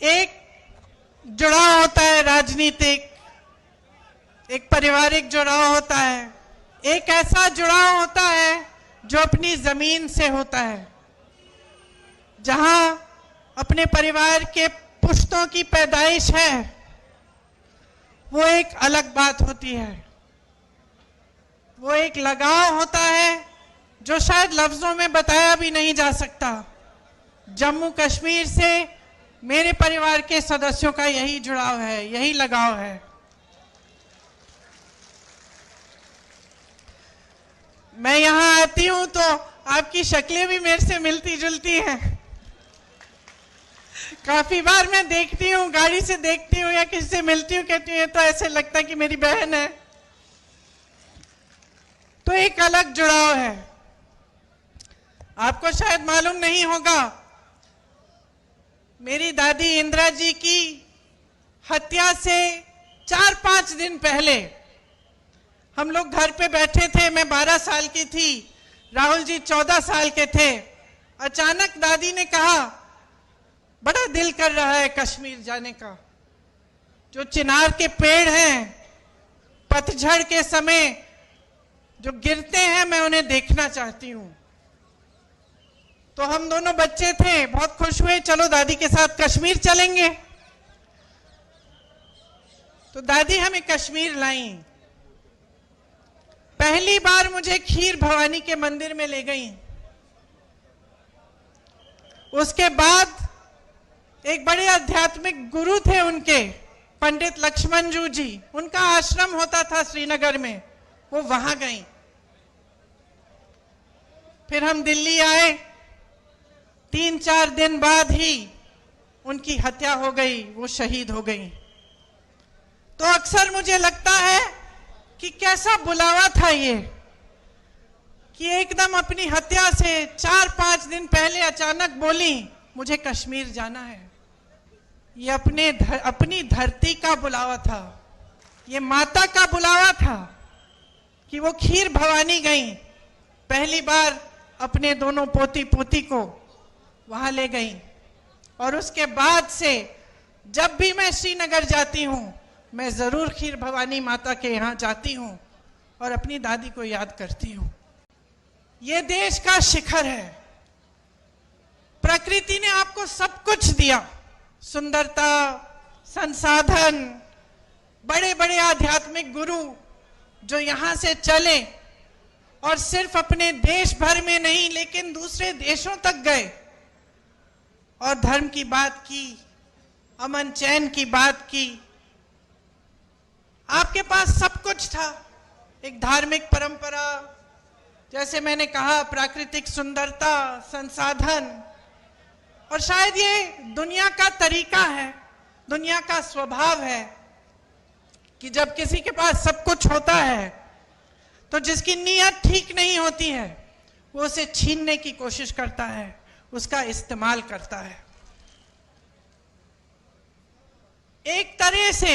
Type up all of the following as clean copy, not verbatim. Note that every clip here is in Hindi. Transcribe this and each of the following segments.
एक जुड़ाव होता है राजनीतिक, एक पारिवारिक जुड़ाव होता है, एक ऐसा जुड़ाव होता है जो अपनी जमीन से होता है, जहां अपने परिवार के पुश्तों की पैदाइश है। वो एक अलग बात होती है, वो एक लगाव होता है जो शायद लफ्जों में बताया भी नहीं जा सकता। जम्मू कश्मीर से मेरे परिवार के सदस्यों का यही जुड़ाव है, यही लगाव है। मैं यहां आती हूं तो आपकी शक्लें भी मेरे से मिलती जुलती हैं। काफी बार मैं देखती हूँ, गाड़ी से देखती हूँ या किसी से मिलती हूँ, कहती हूँ तो ऐसे लगता है कि मेरी बहन है। तो एक अलग जुड़ाव है। आपको शायद मालूम नहीं होगा, मेरी दादी इंदिरा जी की हत्या से 4-5 दिन पहले हम लोग घर पे बैठे थे। मैं 12 साल की थी, राहुल जी 14 साल के थे। अचानक दादी ने कहा, बड़ा दिल कर रहा है कश्मीर जाने का। जो चिनार के पेड़ हैं पतझड़ के समय जो गिरते हैं, मैं उन्हें देखना चाहती हूं। तो हम दोनों बच्चे थे, बहुत खुश हुए, चलो दादी के साथ कश्मीर चलेंगे। तो दादी हमें कश्मीर लाई। पहली बार मुझे खीर भवानी के मंदिर में ले गई। उसके बाद एक बड़े आध्यात्मिक गुरु थे उनके, पंडित लक्ष्मण जी, उनका आश्रम होता था श्रीनगर में, वो वहां गई। फिर हम दिल्ली आए। 3-4 दिन बाद ही उनकी हत्या हो गई, वो शहीद हो गई। तो अक्सर मुझे लगता है कि कैसा बुलावा था ये, कि एकदम अपनी हत्या से 4-5 दिन पहले अचानक बोली मुझे कश्मीर जाना है। ये अपनी धरती का बुलावा था, ये माता का बुलावा था कि वो खीर भवानी गई। पहली बार अपने दोनों पोती पोती को वहां ले गई। और उसके बाद से जब भी मैं श्रीनगर जाती हूं, मैं जरूर खीर भवानी माता के यहाँ जाती हूं और अपनी दादी को याद करती हूं। ये देश का शिखर है। प्रकृति ने आपको सब कुछ दिया, सुंदरता, संसाधन, बड़े बड़े आध्यात्मिक गुरु जो यहां से चले और सिर्फ अपने देश भर में नहीं लेकिन दूसरे देशों तक गए और धर्म की बात की, अमन चैन की बात की। आपके पास सब कुछ था, एक धार्मिक परंपरा, जैसे मैंने कहा, प्राकृतिक सुंदरता, संसाधन। और शायद ये दुनिया का तरीका है, दुनिया का स्वभाव है कि जब किसी के पास सब कुछ होता है तो जिसकी नीयत ठीक नहीं होती है वो उसे छीनने की कोशिश करता है, उसका इस्तेमाल करता है। एक तरह से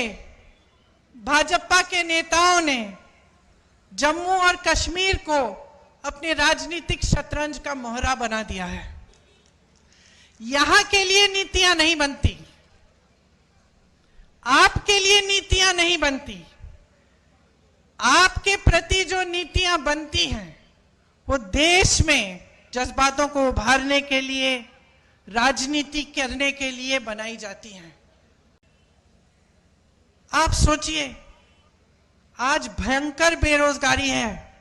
भाजपा के नेताओं ने जम्मू और कश्मीर को अपने राजनीतिक शतरंज का मोहरा बना दिया है। यहां के लिए नीतियां नहीं बनती, आपके लिए नीतियां नहीं बनती। आपके प्रति जो नीतियां बनती हैं वो देश में जज्बातों को उभारने के लिए, राजनीति करने के लिए बनाई जाती हैं। आप सोचिए, आज भयंकर बेरोजगारी है।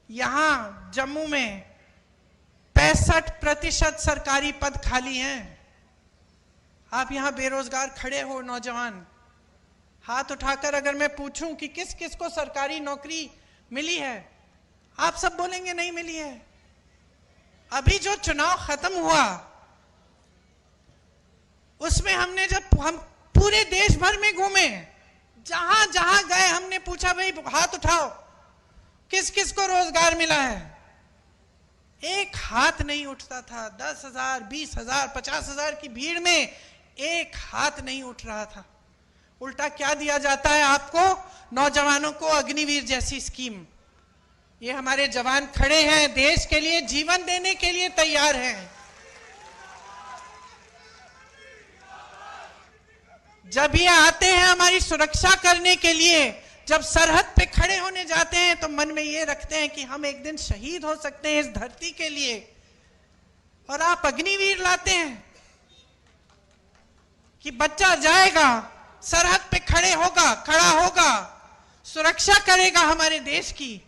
यहां जम्मू में 65% सरकारी पद खाली हैं। आप यहां बेरोजगार खड़े हो, नौजवान, हाथ उठाकर अगर मैं पूछूं कि किस किस को सरकारी नौकरी मिली है, आप सब बोलेंगे नहीं मिली है। अभी जो चुनाव खत्म हुआ उसमें हमने, जब हम पूरे देश भर में घूमे, जहां जहां गए, हमने पूछा भाई हाथ उठाओ, किस किस को रोजगार मिला है। एक हाथ नहीं उठता था। 10,000, 20,000, 50,000 की भीड़ में एक हाथ नहीं उठ रहा था। उल्टा क्या दिया जाता है आपको? नौजवानों को अग्निवीर जैसी स्कीम। ये हमारे जवान खड़े हैं, देश के लिए जीवन देने के लिए तैयार हैं। जब ये आते हैं हमारी सुरक्षा करने के लिए, जब सरहद पे खड़े होने जाते हैं तो मन में ये रखते हैं कि हम एक दिन शहीद हो सकते हैं इस धरती के लिए, और आप अग्निवीर लाते हैं कि बच्चा जाएगा, सरहद पे खड़ा होगा, सुरक्षा करेगा हमारे देश की,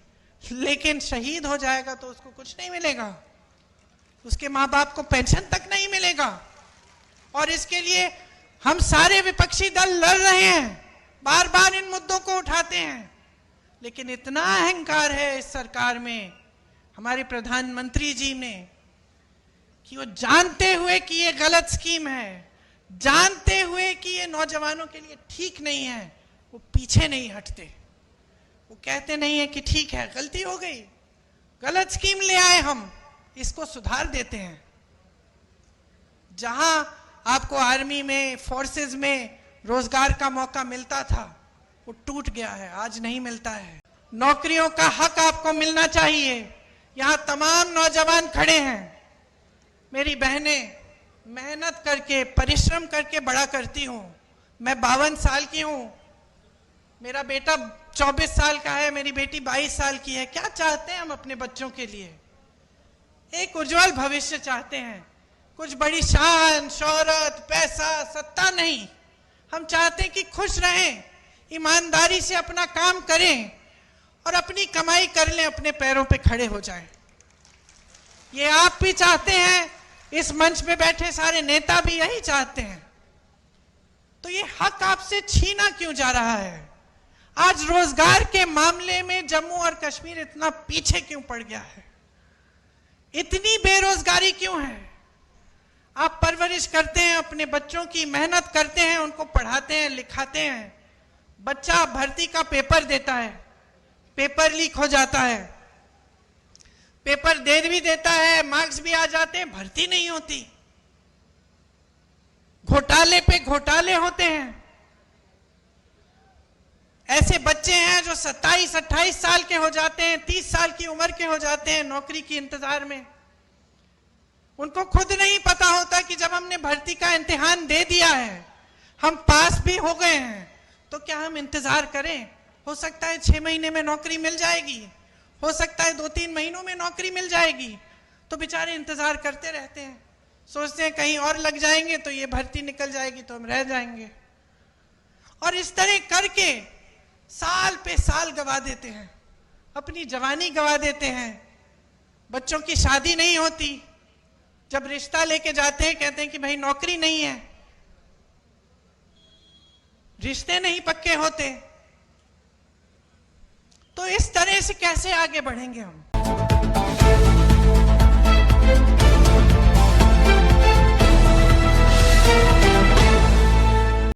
लेकिन शहीद हो जाएगा तो उसको कुछ नहीं मिलेगा, उसके माँ बाप को पेंशन तक नहीं मिलेगा। और इसके लिए हम सारे विपक्षी दल लड़ रहे हैं, बार बार इन मुद्दों को उठाते हैं, लेकिन इतना अहंकार है इस सरकार में, हमारे प्रधानमंत्री जी में, कि वो जानते हुए कि ये गलत स्कीम है, जानते हुए कि ये नौजवानों के लिए ठीक नहीं है, वो पीछे नहीं हटते। वो कहते नहीं है कि ठीक है, गलती हो गई, गलत स्कीम ले आए, हम इसको सुधार देते हैं। जहां आपको आर्मी में, फोर्सेस में रोजगार का मौका मिलता था, वो टूट गया है, आज नहीं मिलता है। नौकरियों का हक आपको मिलना चाहिए। यहां तमाम नौजवान खड़े हैं, मेरी बहनें मेहनत करके, परिश्रम करके बड़ा करती हूं। मैं 52 साल की हूं, मेरा बेटा 24 साल का है, मेरी बेटी 22 साल की है। क्या चाहते हैं हम अपने बच्चों के लिए? एक उज्जवल भविष्य चाहते हैं, कुछ बड़ी शान, शोहरत, पैसा, सत्ता नहीं। हम चाहते हैं कि खुश रहें, ईमानदारी से अपना काम करें और अपनी कमाई कर लें, अपने पैरों पे खड़े हो जाएं। ये आप भी चाहते हैं, इस मंच पे बैठे सारे नेता भी यही चाहते हैं। तो ये हक आपसे छीना क्यों जा रहा है? आज रोजगार के मामले में जम्मू और कश्मीर इतना पीछे क्यों पड़ गया है? इतनी बेरोजगारी क्यों है? आप परवरिश करते हैं अपने बच्चों की, मेहनत करते हैं, उनको पढ़ाते हैं, लिखाते हैं। बच्चा भर्ती का पेपर देता है, पेपर लीक हो जाता है, पेपर दे भी देता है, मार्क्स भी आ जाते हैं, भर्ती नहीं होती। घोटाले पे घोटाले होते हैं। ऐसे बच्चे हैं जो 27-28 साल के हो जाते हैं, 30 साल की उम्र के हो जाते हैं नौकरी की इंतजार में। उनको खुद नहीं पता होता कि जब हमने भर्ती का इम्तिहान दे दिया है, हम पास भी हो गए हैं, तो क्या हम इंतजार करें? हो सकता है 6 महीने में नौकरी मिल जाएगी, हो सकता है 2-3 महीनों में नौकरी मिल जाएगी। तो बेचारे इंतजार करते रहते हैं, सोचते हैं कहीं और लग जाएंगे तो ये भर्ती निकल जाएगी तो हम रह जाएंगे। और इस तरह करके साल पे साल गवा देते हैं, अपनी जवानी गवा देते हैं। बच्चों की शादी नहीं होती, जब रिश्ता लेके जाते हैं कहते हैं कि भाई नौकरी नहीं है, रिश्ते नहीं पक्के होते। तो इस तरह से कैसे आगे बढ़ेंगे हम?